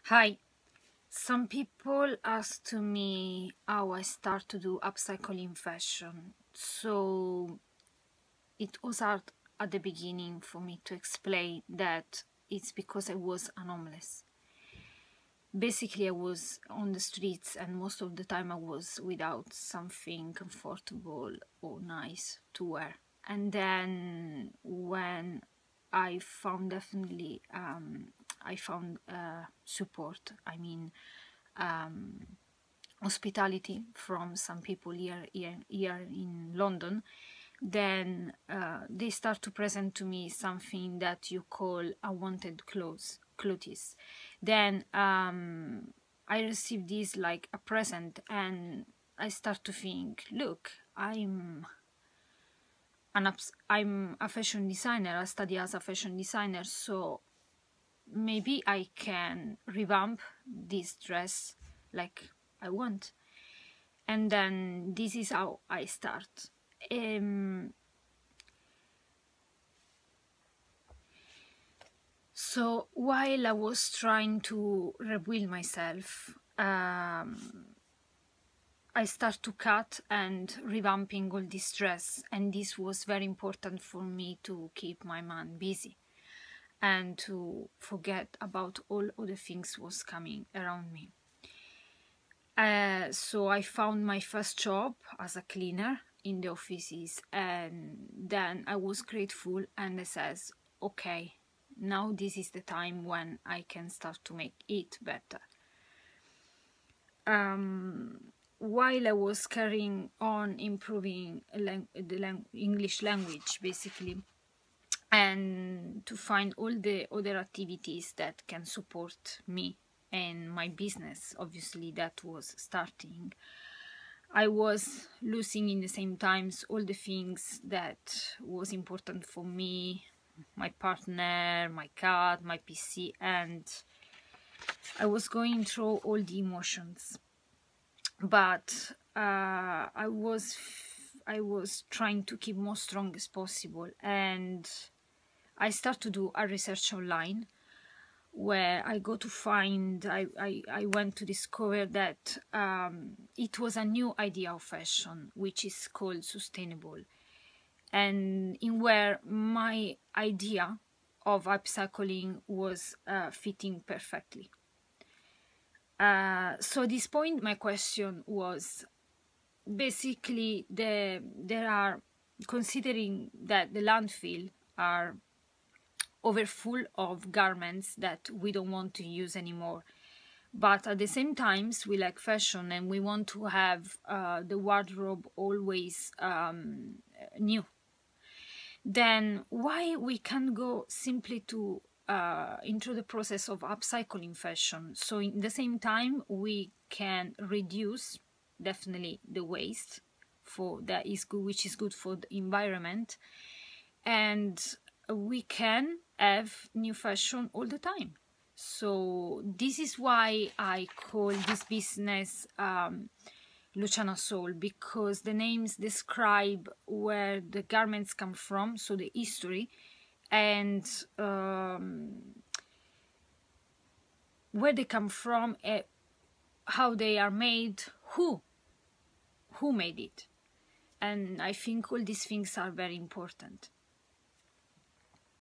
Hi. Some people ask to me how I start to do upcycling fashion. So it was hard at the beginning for me to explain that it's because I was an homeless. Basically, I was on the streets, and most of the time I was without something comfortable or nice to wear. And then when I found definitely I found support. I mean, hospitality from some people here in London. Then they start to present to me something that you call unwanted clothes. Then I receive this like a present, and I start to think, look, I'm a fashion designer. I study as a fashion designer, so maybe I can revamp this dress like I want. And then this is how I start. So while I was trying to rebuild myself, I start to cut and revamping all this dress, and this was very important for me to keep my mind busy and to forget about all other things was coming around me. So I found my first job as a cleaner in the offices, and then I was grateful, and I says, okay, now this is the time when I can start to make it better. While I was carrying on improving the English language, basically, and to find all the other activities that can support me and my business, obviously, that was starting. I was losing in the same times all the things that was important for me, my partner, my cat, my PC, and I was going through all the emotions. But I was trying to keep most strong as possible, and I start to do a research online where I go to find, I went to discover that it was a new idea of fashion, which is called sustainable, and in where my idea of upcycling was fitting perfectly. So at this point, my question was basically there are, considering that the landfill are overfull of garments that we don't want to use anymore, but at the same times we like fashion and we want to have the wardrobe always new, then why we can't go simply to into the process of upcycling fashion, so in the same time we can reduce definitely the waste for that is good, which is good for the environment, and we can have new fashion all the time. So this is why I call this business Luciana Soul, because the names describe where the garments come from, so the history, and where they come from, how they are made, who made it. And I think all these things are very important.